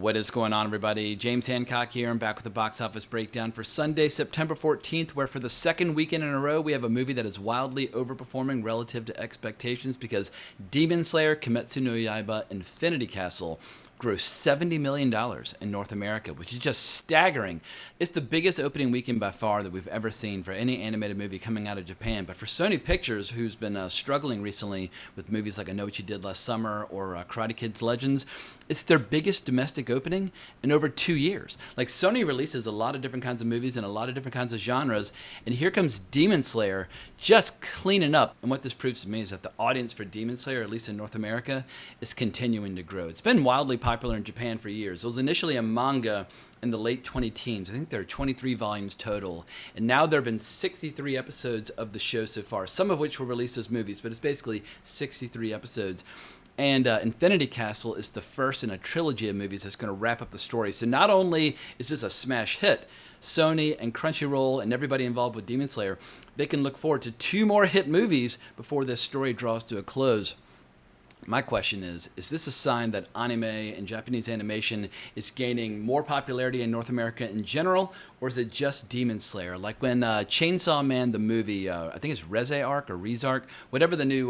What is going on, everybody? James Hancock here. I'm back with the box office breakdown for Sunday, September 14th, where for the second weekend in a row, we have a movie that is wildly overperforming relative to expectations because Demon Slayer, Kimetsu no Yaiba, Infinity Castle grossed $70 million in North America, which is just staggering. It's the biggest opening weekend by far that we've ever seen for any animated movie coming out of Japan. But for Sony Pictures, who's been struggling recently with movies like I Know What You Did Last Summer or Karate Kid's Legends, it's their biggest domestic opening in over 2 years. Like, Sony releases a lot of different kinds of movies and a lot of different kinds of genres, and here comes Demon Slayer just cleaning up. And what this proves to me is that the audience for Demon Slayer, at least in North America, is continuing to grow. It's been wildly popular in Japan for years. It was initially a manga in the late 20-teens. I think there are 23 volumes total. And now there have been 63 episodes of the show so far, some of which were released as movies, but it's basically 63 episodes. And Infinity Castle is the first in a trilogy of movies that's going to wrap up the story. So not only is this a smash hit, Sony and Crunchyroll and everybody involved with Demon Slayer, they can look forward to 2 more hit movies before this story draws to a close. My question is this a sign that anime and Japanese animation is gaining more popularity in North America in general, or is it just Demon Slayer? Like when Chainsaw Man, the movie, I think it's Reze Arc or Reze Arc, whatever the new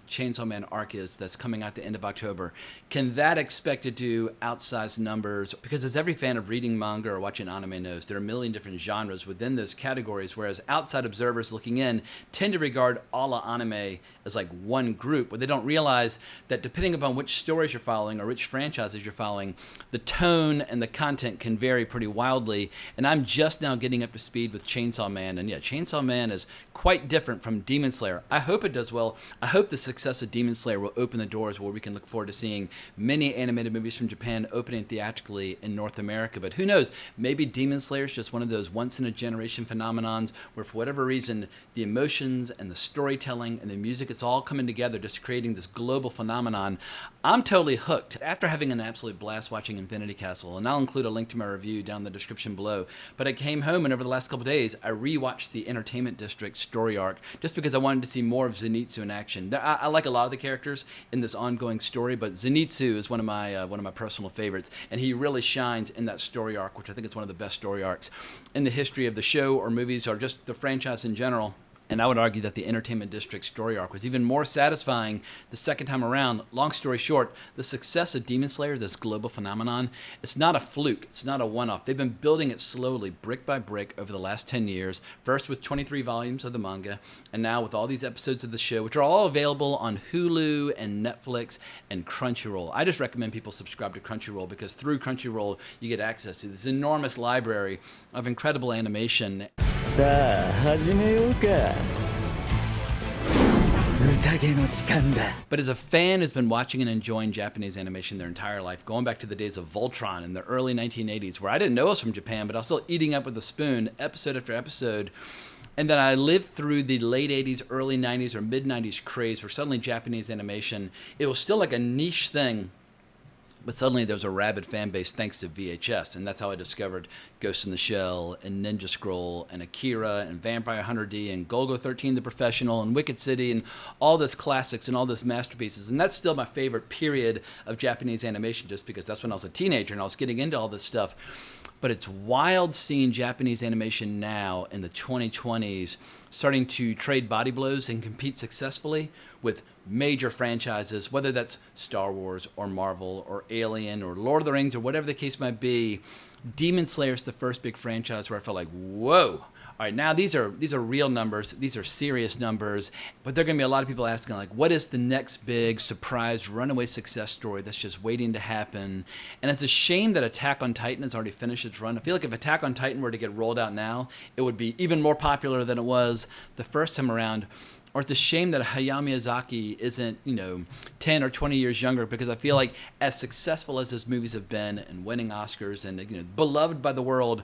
Chainsaw Man arc is that's coming out the end of October, can that expect to do outsized numbers? Because as every fan of reading manga or watching anime knows, there are a million different genres within those categories, whereas outside observers looking in tend to regard all of anime as like one group, but they don't realize that depending upon which stories you're following or which franchises you're following, the tone and the content can vary pretty wildly. And I'm just now getting up to speed with Chainsaw Man, and yeah, Chainsaw Man is quite different from Demon Slayer. I hope it does well. I hope the success of Demon Slayer will open the doors where we can look forward to seeing many animated movies from Japan opening theatrically in North America. But who knows, maybe Demon Slayer is just one of those once-in-a-generation phenomenons where for whatever reason, the emotions and the storytelling and the music, it's all coming together, just creating this global phenomenon. I'm totally hooked after having an absolute blast watching Infinity Castle, and I'll include a link to my review down in the description below. But I came home, and over the last couple days, I rewatched the Entertainment District story arc just because I wanted to see more of Zenitsu in action. I like a lot of the characters in this ongoing story, but Zenitsu is one of my personal favorites, and he really shines in that story arc, which I think is one of the best story arcs in the history of the show or movies or just the franchise in general. And I would argue that the Entertainment District story arc was even more satisfying the second time around. Long story short, the success of Demon Slayer, this global phenomenon, it's not a fluke. It's not a one-off. They've been building it slowly, brick by brick, over the last 10 years. First with 23 volumes of the manga, and now with all these episodes of the show, which are all available on Hulu and Netflix and Crunchyroll. I just recommend people subscribe to Crunchyroll because through Crunchyroll, you get access to this enormous library of incredible animation. さあ始めようか But as a fan who's been watching and enjoying Japanese animation their entire life, going back to the days of Voltron in the early 1980s, where I didn't know it was from Japan, but I was still eating up with a spoon, episode after episode, and then I lived through the late 80s, early 90s, or mid 90s craze where suddenly Japanese animation, it was still like a niche thing, but suddenly there was a rabid fan base thanks to VHS, and that's how I discovered Ghost in the Shell and Ninja Scroll and Akira and Vampire Hunter D and Golgo 13 The Professional and Wicked City and all those classics and all those masterpieces. And that's still my favorite period of Japanese animation just because that's when I was a teenager and I was getting into all this stuff. But it's wild seeing Japanese animation now in the 2020s starting to trade body blows and compete successfully with major franchises, whether that's Star Wars or Marvel or Alien or Lord of the Rings or whatever the case might be. Demon Slayer is the first big franchise where I felt like, whoa. All right, now these are real numbers. These are serious numbers, but there are going to be a lot of people asking, like, what is the next big surprise runaway success story that's just waiting to happen? And it's a shame that Attack on Titan has already finished its run. I feel like if Attack on Titan were to get rolled out now, it would be even more popular than it was the first time around. Or it's a shame that Hayao Miyazaki isn't, 10 or 20 years younger, because I feel like as successful as his movies have been and winning Oscars and beloved by the world,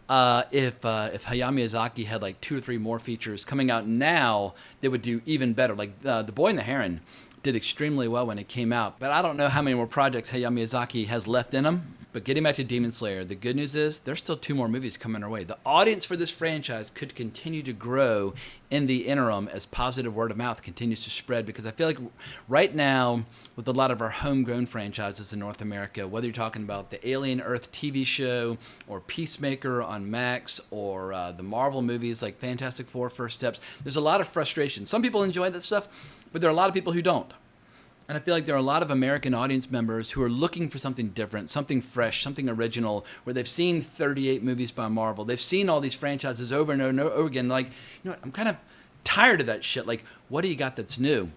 if Hayao Miyazaki had like 2 or 3 more features coming out now, they would do even better. Like The Boy and the Heron did extremely well when it came out, but I don't know how many more projects Hayao Miyazaki has left in him. But getting back to Demon Slayer, the good news is there's still 2 more movies coming our way. The audience for this franchise could continue to grow in the interim as positive word of mouth continues to spread, because I feel like right now, with a lot of our homegrown franchises in North America, whether you're talking about the Alien Earth TV show or Peacemaker on Max or the Marvel movies like Fantastic Four, First Steps, there's a lot of frustration. Some people enjoy that stuff, but there are a lot of people who don't. And I feel like there are a lot of American audience members who are looking for something different, something fresh, something original, where they've seen 38 movies by Marvel. They've seen all these franchises over and over and over again. Like, you know what, I'm kind of tired of that shit. Like, what do you got that's new?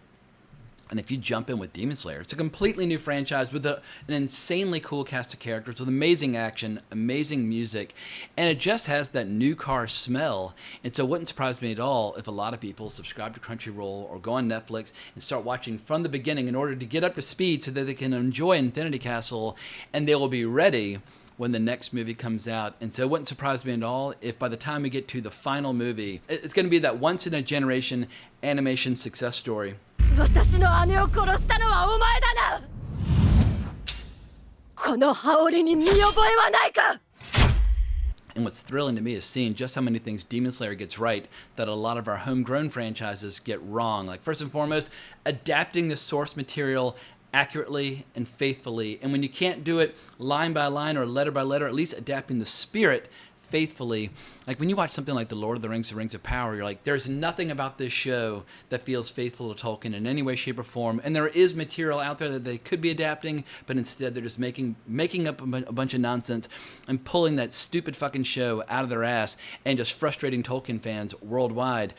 And if you jump in with Demon Slayer, it's a completely new franchise with an insanely cool cast of characters, with amazing action, amazing music, and it just has that new car smell. And so it wouldn't surprise me at all if a lot of people subscribe to Crunchyroll or go on Netflix and start watching from the beginning in order to get up to speed so that they can enjoy Infinity Castle, and they will be ready when the next movie comes out. And so it wouldn't surprise me at all if by the time we get to the final movie, it's going to be that once-in-a-generation animation success story. 私の姉を殺したのはお前だな。この羽織に見覚えはないか。 And what's thrilling to me is seeing just how many things Demon Slayer gets right that a lot of our homegrown franchises get wrong. Like, first and foremost, adapting the source material accurately and faithfully. And when you can't do it line by line or letter by letter, at least adapting the spirit faithfully. Like when you watch something like The Lord of the Rings of Power, you're like, there's nothing about this show that feels faithful to Tolkien in any way, shape, or form. And there is material out there that they could be adapting, but instead they're just making up a bunch of nonsense and pulling that stupid fucking show out of their ass and just frustrating Tolkien fans worldwide.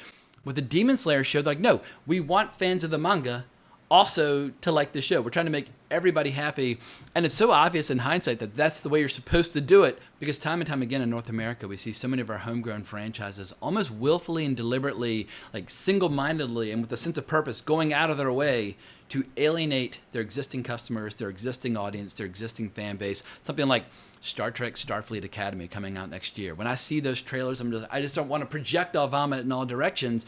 With the Demon Slayer show, they're like, no, we want fans of the manga also to like the show. We're trying to make everybody happy. And it's so obvious in hindsight that that's the way you're supposed to do it, because time and time again in North America, we see so many of our homegrown franchises almost willfully and deliberately, like single-mindedly and with a sense of purpose, going out of their way to alienate their existing customers, their existing audience, their existing fan base. Something like Star Trek Starfleet Academy coming out next year. When I see those trailers, I just don't want to projectile vomit in all directions.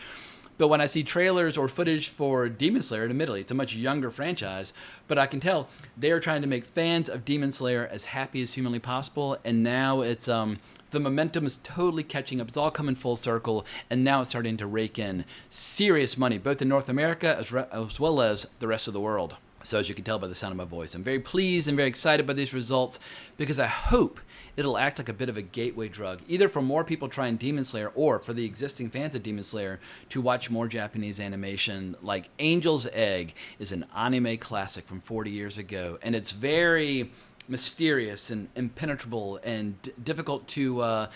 But when I see trailers or footage for Demon Slayer, admittedly, it's a much younger franchise, but I can tell they are trying to make fans of Demon Slayer as happy as humanly possible, and now it's the momentum is totally catching up. It's all coming full circle, and now it's starting to rake in serious money, both in North America as well as the rest of the world. So as you can tell by the sound of my voice, I'm very pleased and very excited by these results, because I hope it'll act like a bit of a gateway drug, either for more people trying Demon Slayer or for the existing fans of Demon Slayer to watch more Japanese animation. Like Angel's Egg is an anime classic from 40 years ago, and it's very mysterious and impenetrable and difficult to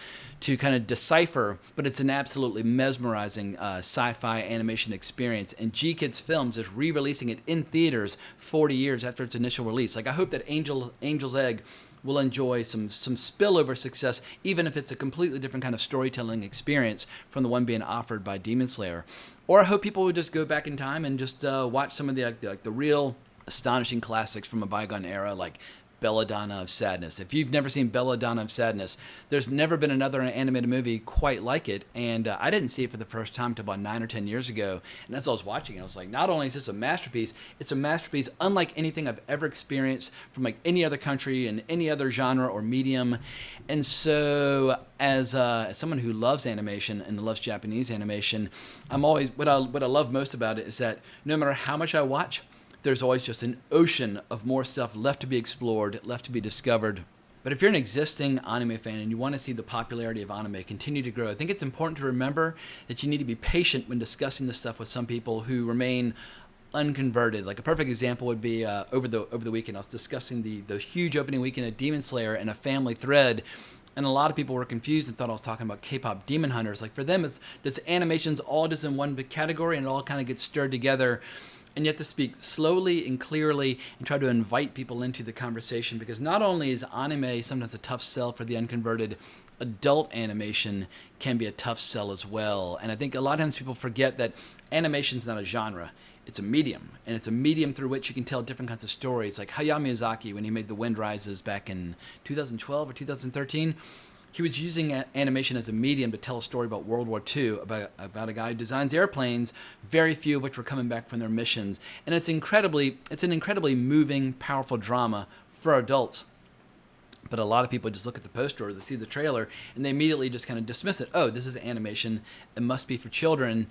kind of decipher, but it's an absolutely mesmerizing sci-fi animation experience. And G-Kids Films is re-releasing it in theaters 40 years after its initial release. Like, I hope that Angel's Egg will enjoy some spillover success, even if it's a completely different kind of storytelling experience from the one being offered by Demon Slayer. Or I hope people would just go back in time and just watch some of the real astonishing classics from a bygone era, like Belladonna of Sadness. If you've never seen Belladonna of Sadness, there's never been another animated movie quite like it, and I didn't see it for the first time until about 9 or 10 years ago. And as I was watching it, I was like, not only is this a masterpiece, it's a masterpiece unlike anything I've ever experienced from like any other country and any other genre or medium. And so as someone who loves animation and loves Japanese animation, I'm always, what I love most about it is that no matter how much I watch, there's always just an ocean of more stuff left to be explored, left to be discovered. But if you're an existing anime fan and you want to see the popularity of anime continue to grow, I think it's important to remember that you need to be patient when discussing this stuff with some people who remain unconverted. Like a perfect example would be over the weekend, I was discussing the huge opening weekend of Demon Slayer in a family thread. And a lot of people were confused and thought I was talking about K-pop Demon Hunters. Like for them, it's just animation's all just in one big category and it all kind of gets stirred together. And you have to speak slowly and clearly and try to invite people into the conversation, because not only is anime sometimes a tough sell for the unconverted, adult animation can be a tough sell as well. And I think a lot of times people forget that animation is not a genre. It's a medium, and it's a medium through which you can tell different kinds of stories. Like Hayao Miyazaki, when he made The Wind Rises back in 2012 or 2013, he was using animation as a medium to tell a story about World War II, about a guy who designs airplanes, very few of which were coming back from their missions. And it's an incredibly moving, powerful drama for adults. But a lot of people just look at the poster or they see the trailer and they immediately just kind of dismiss it. Oh, this is animation. It must be for children.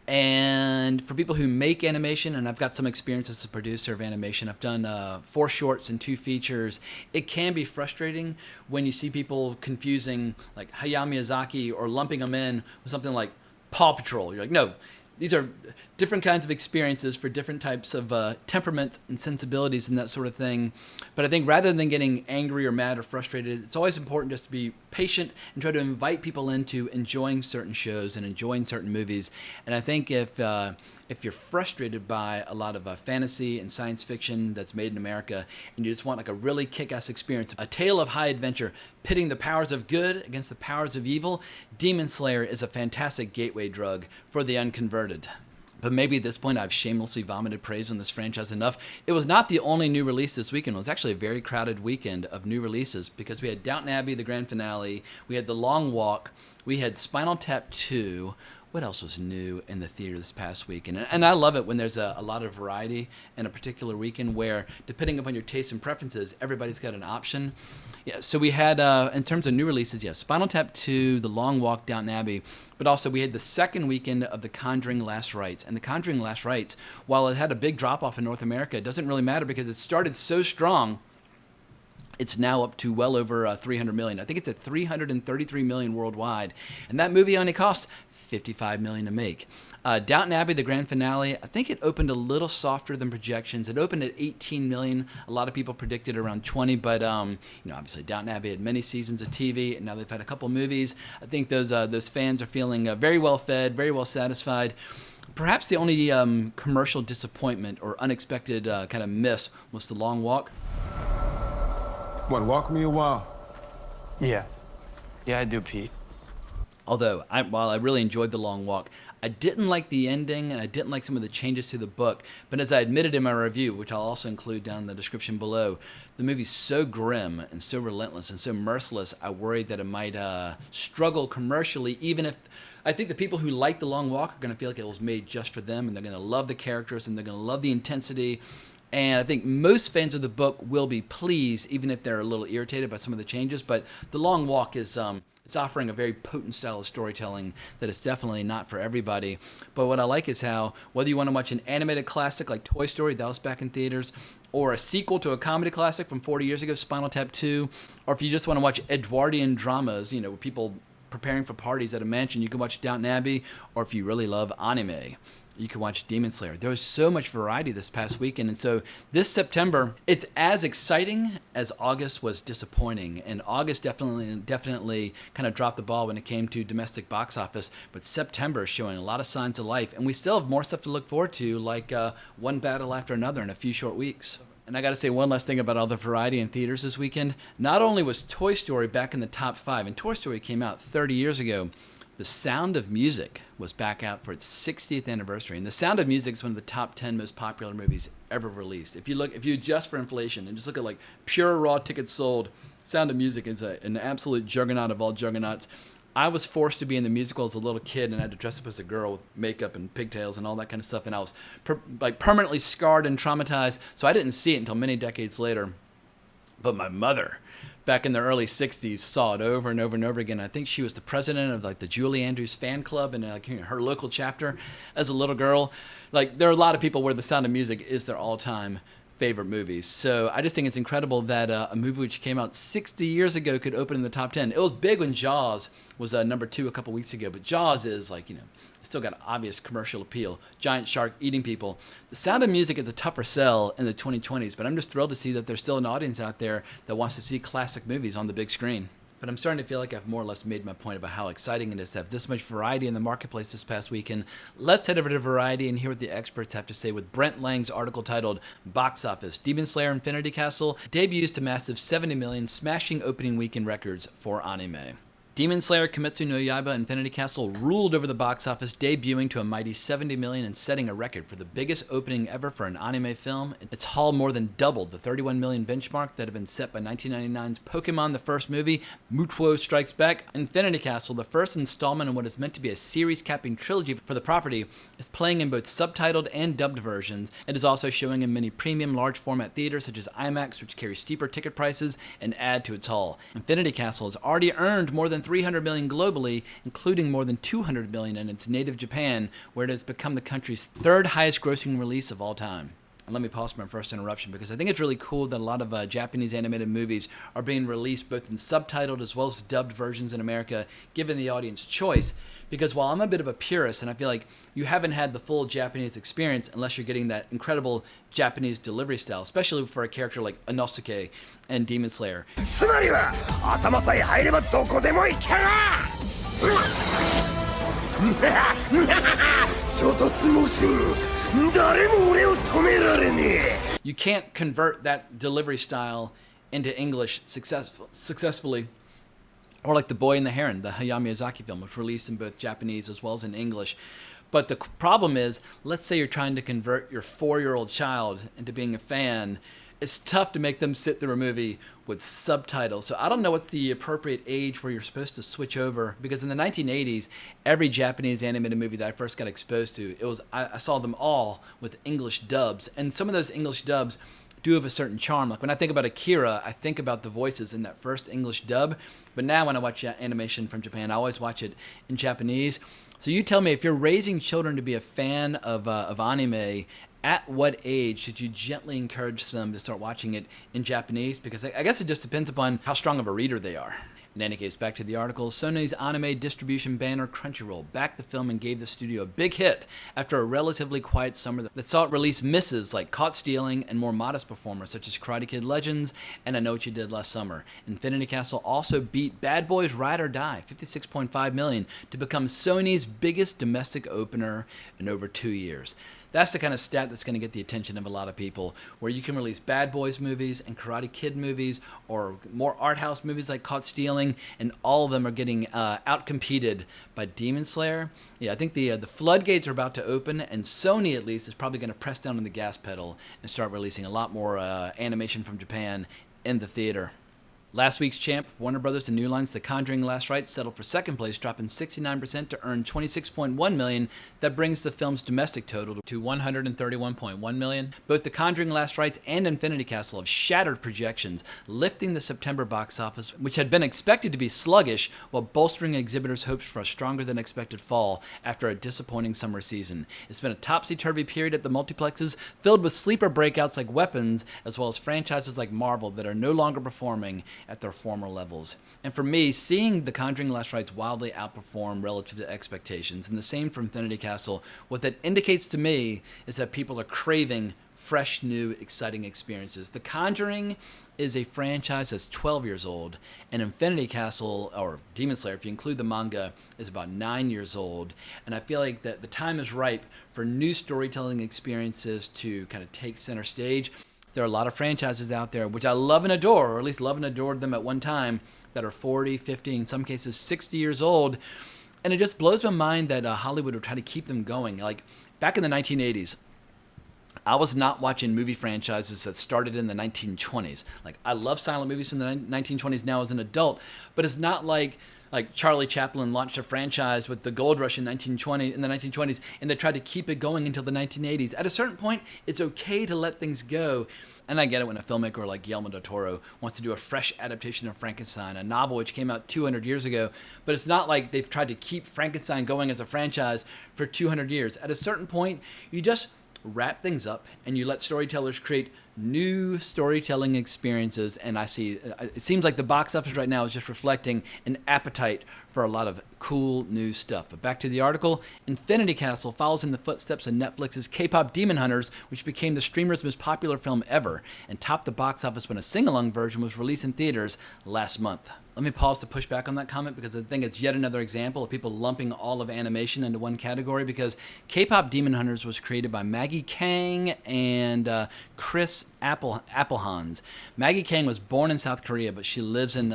And for people who make animation, and I've got some experience as a producer of animation, I've done 4 shorts and 2 features. It can be frustrating when you see people confusing like Hayao Miyazaki or lumping them in with something like Paw Patrol. You're like, no, these are different kinds of experiences for different types of temperaments and sensibilities and that sort of thing. But I think rather than getting angry or mad or frustrated, it's always important just to be patient and try to invite people into enjoying certain shows and enjoying certain movies. And I think if you're frustrated by a lot of fantasy and science fiction that's made in America, and you just want like a really kick-ass experience, a tale of high adventure, pitting the powers of good against the powers of evil, Demon Slayer is a fantastic gateway drug for the unconverted. But maybe at this point I've shamelessly vomited praise on this franchise enough. It was not the only new release this weekend. It was actually a very crowded weekend of new releases because we had Downton Abbey, the grand finale, we had The Long Walk, we had Spinal Tap 2. What else was new in the theater this past weekend? And I love it when there's a lot of variety in a particular weekend where, depending upon your tastes and preferences, everybody's got an option. Yeah, so we had, in terms of new releases, yes, Spinal Tap 2, The Long Walk, Downton Abbey, but also we had the second weekend of The Conjuring Last Rites. And The Conjuring Last Rites, while it had a big drop-off in North America, it doesn't really matter because it started so strong. It's now up to well over 300 million. I think it's at 333 million worldwide. And that movie only cost $55 million to make. Downton Abbey, the grand finale, I think it opened a little softer than projections. It opened at 18 million. A lot of people predicted around 20, but obviously Downton Abbey had many seasons of TV, and now they've had a couple movies. I think those fans are feeling very well fed, very well satisfied. Perhaps the only commercial disappointment or unexpected kind of miss was The Long Walk. What, walk me a while? Yeah, I do, Pete. Although, while I really enjoyed The Long Walk, I didn't like the ending and I didn't like some of the changes to the book. But as I admitted in my review, which I'll also include down in the description below, the movie's so grim and so relentless and so merciless, I worried that it might struggle commercially, even if I think the people who like The Long Walk are going to feel like it was made just for them, and they're going to love the characters and they're going to love the intensity. And I think most fans of the book will be pleased, even if they're a little irritated by some of the changes. But The Long Walk is it's offering a very potent style of storytelling that is definitely not for everybody. But what I like is how, whether you want to watch an animated classic like Toy Story, that was back in theaters, or a sequel to a comedy classic from 40 years ago, Spinal Tap 2, or if you just want to watch Edwardian dramas, with people preparing for parties at a mansion, you can watch Downton Abbey, or if you really love anime, you can watch Demon Slayer. There was so much variety this past weekend. And so this September, it's as exciting as August was disappointing. And August definitely kind of dropped the ball when it came to domestic box office. But September is showing a lot of signs of life. And we still have more stuff to look forward to, like one battle after another in a few short weeks. And I got to say one last thing about all the variety in theaters this weekend. Not only was Toy Story back in the top 5, and Toy Story came out 30 years ago, The Sound of Music was back out for its 60th anniversary. And The Sound of Music is one of the top 10 most popular movies ever released. If you adjust for inflation and just look at like pure raw tickets sold, Sound of Music is an absolute juggernaut of all juggernauts. I was forced to be in the musical as a little kid, and I had to dress up as a girl with makeup and pigtails and all that kind of stuff. And I was permanently scarred and traumatized. So I didn't see it until many decades later. But my mother, back in the early 60s, saw it over and over and over again. I think she was the president of the Julie Andrews fan club in her local chapter as a little girl. There are a lot of people where The Sound of Music is their all-time favorite movies. So I just think it's incredible that a movie which came out 60 years ago could open in the top 10. It was big when Jaws was number 2 a couple weeks ago, but Jaws is still got obvious commercial appeal. Giant shark eating people. The Sound of Music is a tougher sell in the 2020s, but I'm just thrilled to see that there's still an audience out there that wants to see classic movies on the big screen. But I'm starting to feel like I've more or less made my point about how exciting it is to have this much variety in the marketplace this past weekend. Let's head over to Variety and hear what the experts have to say with Brent Lang's article titled Box Office: Demon Slayer Infinity Castle debuts to massive 70 million, smashing opening weekend records for anime. Demon Slayer, Kimetsu no Yaiba, Infinity Castle ruled over the box office, debuting to a mighty $70 million and setting a record for the biggest opening ever for an anime film. Its haul more than doubled the $31 million benchmark that had been set by 1999's Pokemon, the first movie, Mutuo Strikes Back. Infinity Castle, the first installment in what is meant to be a series-capping trilogy for the property, is playing in both subtitled and dubbed versions. It is also showing in many premium large-format theaters such as IMAX, which carry steeper ticket prices and add to its haul. Infinity Castle has already earned more than $300 million globally, including more than $200 million in its native Japan, where it has become the country's third highest grossing release of all time. And let me pause for my first interruption because I think it's really cool that a lot of Japanese animated movies are being released both in subtitled as well as dubbed versions in America, giving the audience choice. Because while I'm a bit of a purist and I feel like you haven't had the full Japanese experience unless you're getting that incredible Japanese delivery style, especially for a character like Inosuke and Demon Slayer. つまりは頭さえ入ればどこでも行ける衝突もせん誰も俺を止められねえ You can't convert that delivery style into English successfully. Or like The Boy and the Heron, the Hayao Miyazaki film, which was released in both Japanese as well as in English. But the problem is, let's say you're trying to convert your 4-year-old child into being a fan. It's tough to make them sit through a movie with subtitles. So I don't know what's the appropriate age where you're supposed to switch over. Because in the 1980s, every Japanese animated movie that I first got exposed to, I saw them all with English dubs. And some of those English dubs do have a certain charm. Like when I think about Akira, I think about the voices in that first English dub. But now when I watch animation from Japan, I always watch it in Japanese. So you tell me, if you're raising children to be a fan of anime, at what age should you gently encourage them to start watching it in Japanese? Because I guess it just depends upon how strong of a reader they are. In any case, back to the article, Sony's anime distribution banner Crunchyroll backed the film and gave the studio a big hit after a relatively quiet summer that saw it release misses like Caught Stealing and more modest performers such as Karate Kid Legends and I Know What You Did Last Summer. Infinity Castle also beat Bad Boys Ride or Die, $56.5 million, to become Sony's biggest domestic opener in over 2 years. That's the kind of stat that's going to get the attention of a lot of people, where you can release Bad Boys movies and Karate Kid movies or more art house movies like Caught Stealing, and all of them are getting outcompeted by Demon Slayer. Yeah, I think the floodgates are about to open, and Sony at least is probably going to press down on the gas pedal and start releasing a lot more animation from Japan in the theater. Last week's champ, Warner Brothers and New Line's The Conjuring Last Rites settled for second place, dropping 69% to earn $26.1 million. That brings the film's domestic total to $131.1 million. Both The Conjuring Last Rites and Infinity Castle have shattered projections, lifting the September box office, which had been expected to be sluggish, while bolstering exhibitors' hopes for a stronger-than-expected fall after a disappointing summer season. It's been a topsy-turvy period at the multiplexes, filled with sleeper breakouts like Weapons, as well as franchises like Marvel that are no longer performing at their former levels. And for me, seeing The Conjuring Last Rites wildly outperform relative to expectations, and the same for Infinity Castle, what that indicates to me is that people are craving fresh, new, exciting experiences. The Conjuring is a franchise that's 12 years old, and Infinity Castle, or Demon Slayer, if you include the manga, is about 9 years old. And I feel like that the time is ripe for new storytelling experiences to kind of take center stage. There are a lot of franchises out there, which I love and adore, or at least love and adored them at one time, that are 40, 50, in some cases 60 years old. And it just blows my mind that Hollywood would try to keep them going. Like, back in the 1980s, I was not watching movie franchises that started in the 1920s. Like, I love silent movies from the 1920s now as an adult, but it's not like Charlie Chaplin launched a franchise with the Gold Rush in the 1920s, and they tried to keep it going until the 1980s. At a certain point, it's okay to let things go. And I get it when a filmmaker like Guillermo del Toro wants to do a fresh adaptation of Frankenstein, a novel which came out 200 years ago. But it's not like they've tried to keep Frankenstein going as a franchise for 200 years. At a certain point, you just wrap things up and you let storytellers create new storytelling experiences. And I see, it seems like the box office right now is just reflecting an appetite for a lot of cool new stuff. But back to the article, Infinity Castle follows in the footsteps of Netflix's K-pop Demon Hunters, which became the streamer's most popular film ever and topped the box office when a sing-along version was released in theaters last month. Let me pause to push back on that comment because I think it's yet another example of people lumping all of animation into one category, because K-pop Demon Hunters was created by Maggie Kang and Chris Applehans. Maggie Kang was born in South Korea, but she lives in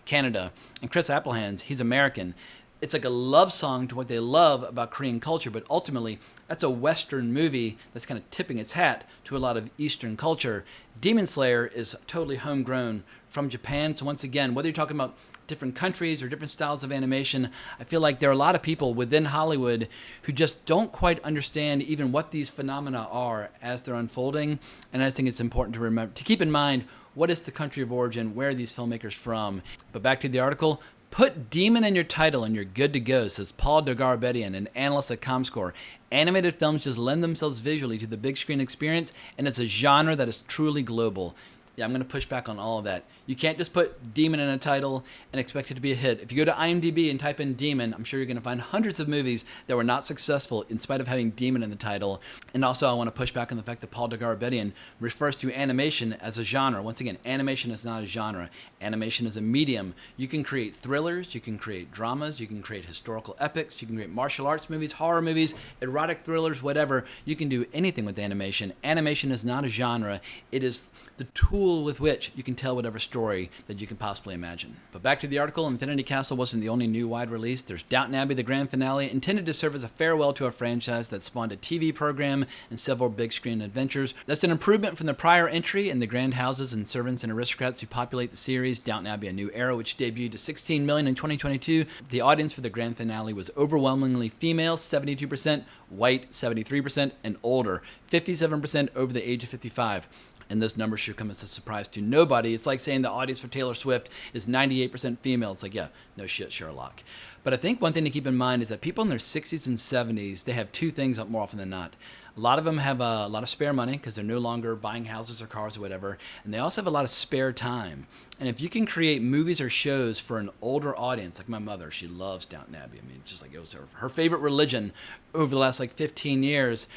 Canada. And Chris Applehans, he's American. It's like a love song to what they love about Korean culture, but ultimately that's a Western movie that's kind of tipping its hat to a lot of Eastern culture. Demon Slayer is totally homegrown from Japan. So once again, whether you're talking about different countries or different styles of animation, I feel like there are a lot of people within Hollywood who just don't quite understand even what these phenomena are as they're unfolding. And I just think it's important to remember, to keep in mind, what is the country of origin, where are these filmmakers from. But back to the article. Put demon in your title and you're good to go, says Paul Dagarbedian, an analyst at Comscore. Animated films just lend themselves visually to the big screen experience, and it's a genre that is truly global. Yeah, I'm going to push back on all of that. You can't just put demon in a title and expect it to be a hit. If you go to IMDb and type in demon, I'm sure you're going to find hundreds of movies that were not successful in spite of having demon in the title. And also I want to push back on the fact that Paul Dagarbedian refers to animation as a genre. Once again, animation is not a genre. Animation is a medium. You can create thrillers, you can create dramas, you can create historical epics, you can create martial arts movies, horror movies, erotic thrillers, whatever. You can do anything with animation. Animation is not a genre. It is the tool with which you can tell whatever story that you can possibly imagine. But back to the article, Infinity Castle wasn't the only new wide release. There's Downton Abbey, the grand finale, intended to serve as a farewell to a franchise that spawned a TV program and several big screen adventures. That's an improvement from the prior entry and the grand houses and servants and aristocrats who populate the series. Downton Abbey, A New Era, which debuted to 16 million in 2022. The audience for the grand finale was overwhelmingly female, 72%, white, 73%, and older, 57% over the age of 55. And those numbers should come as a surprise to nobody. It's like saying the audience for Taylor Swift is 98% female. It's like, yeah, no shit, Sherlock. But I think one thing to keep in mind is that people in their 60s and 70s, they have two things more often than not. A lot of them have a lot of spare money because they're no longer buying houses or cars or whatever. And they also have a lot of spare time. And if you can create movies or shows for an older audience, like my mother, she loves Downton Abbey. I mean, just like it was her favorite religion over the last 15 years.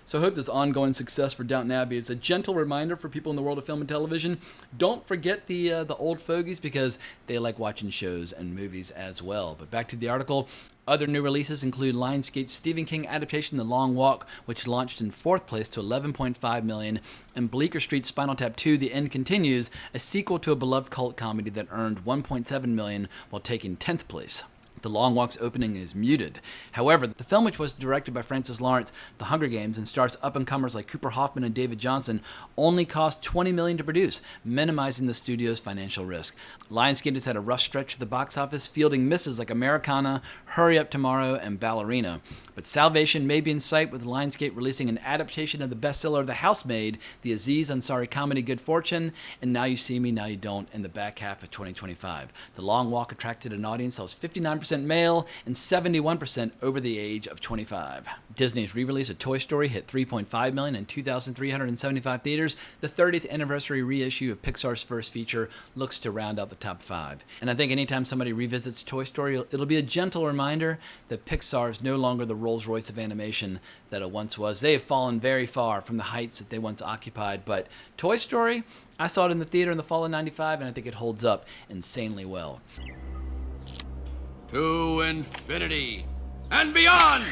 So I hope this ongoing success for Downton Abbey is a gentle reminder for people in the world of film and television. Don't forget the old fogies because they like watching shows and movies as well. But back to the article. Other new releases include Lionsgate's Stephen King adaptation The Long Walk, which launched in 4th place to 11.5 million, and Bleecker Street's Spinal Tap 2 The End Continues, a sequel to a beloved cult comedy that earned 1.7 million while taking 10th place. The Long Walk's opening is muted. However, the film, which was directed by Francis Lawrence, The Hunger Games, and stars up-and-comers like Cooper Hoffman and David Johnson, only cost $20 million to produce, minimizing the studio's financial risk. Lionsgate has had a rough stretch at the box office, fielding misses like Americana, Hurry Up Tomorrow, and Ballerina. But salvation may be in sight with Lionsgate releasing an adaptation of the bestseller The Housemaid, the Aziz Ansari comedy Good Fortune, and Now You See Me, Now You Don't in the back half of 2025. The Long Walk attracted an audience that was 59% male and 71% over the age of 25. Disney's re-release of Toy Story hit 3.5 million in 2,375 theaters. The 30th anniversary reissue of Pixar's first feature looks to round out the top 5. And I think anytime somebody revisits Toy Story, it'll be a gentle reminder that Pixar is no longer the Rolls-Royce of animation that it once was. They have fallen very far from the heights that they once occupied, but Toy Story, I saw it in the theater in the fall of '95, and I think it holds up insanely well. To infinity and beyond!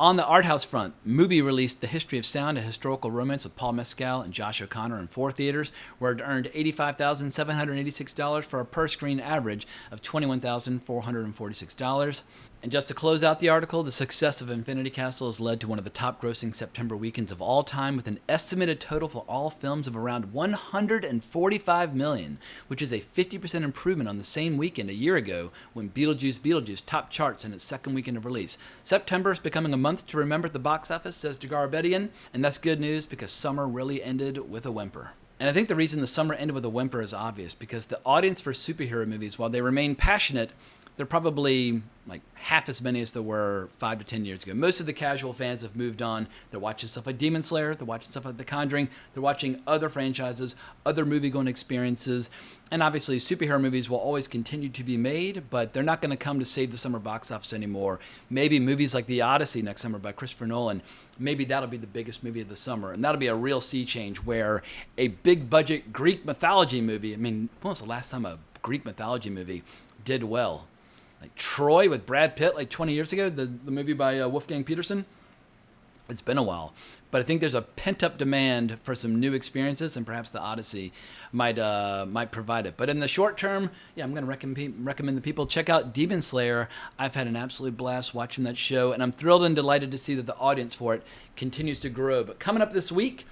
On the art house front, Mubi released The History of Sound, a historical romance with Paul Mescal and Josh O'Connor in 4 theaters, where it earned $85,786 for a per-screen average of $21,446. And just to close out the article, the success of Infinity Castle has led to one of the top-grossing September weekends of all time, with an estimated total for all films of around $145 million, which is a 50% improvement on the same weekend a year ago when Beetlejuice topped charts in its second weekend of release. September is becoming a month to remember at the box office, says Dagarbedian, and that's good news because summer really ended with a whimper. And I think the reason the summer ended with a whimper is obvious, because the audience for superhero movies, while they remain passionate, they're probably like half as many as there were 5 to 10 years ago. Most of the casual fans have moved on. They're watching stuff like Demon Slayer. They're watching stuff like The Conjuring. They're watching other franchises, other movie-going experiences. And obviously, superhero movies will always continue to be made, but they're not going to come to save the summer box office anymore. Maybe movies like The Odyssey next summer by Christopher Nolan, maybe that'll be the biggest movie of the summer. And that'll be a real sea change where a big-budget Greek mythology movie, I mean, when was the last time a Greek mythology movie did well? Like Troy with Brad Pitt like 20 years ago, the movie by Wolfgang Peterson. It's been a while, but I think there's a pent-up demand for some new experiences, and perhaps the Odyssey might provide it. But in the short term, yeah, I'm going to recommend the people check out Demon Slayer. I've had an absolute blast watching that show, and I'm thrilled and delighted to see that the audience for it continues to grow. But coming up this week,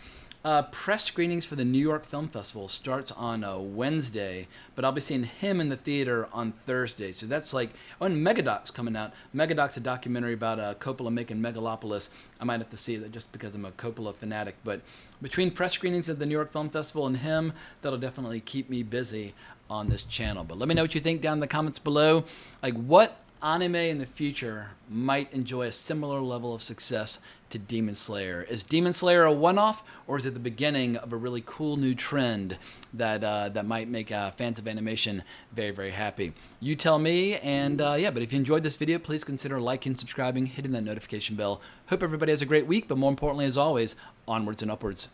press screenings for the New York Film Festival starts on Wednesday, but I'll be seeing him in the theater on Thursday. So that's like, and Megadoc's coming out. Megadoc's a documentary about Coppola making Megalopolis. I might have to see it just because I'm a Coppola fanatic. But between press screenings at the New York Film Festival and him, that'll definitely keep me busy on this channel. But let me know what you think down in the comments below. Like, what anime in the future might enjoy a similar level of success to Demon Slayer? Is Demon Slayer a one-off, or is it the beginning of a really cool new trend that might make fans of animation very, very happy? You tell me, and yeah, but if you enjoyed this video, please consider liking, subscribing, hitting that notification bell. Hope everybody has a great week, but more importantly, as always, onwards and upwards.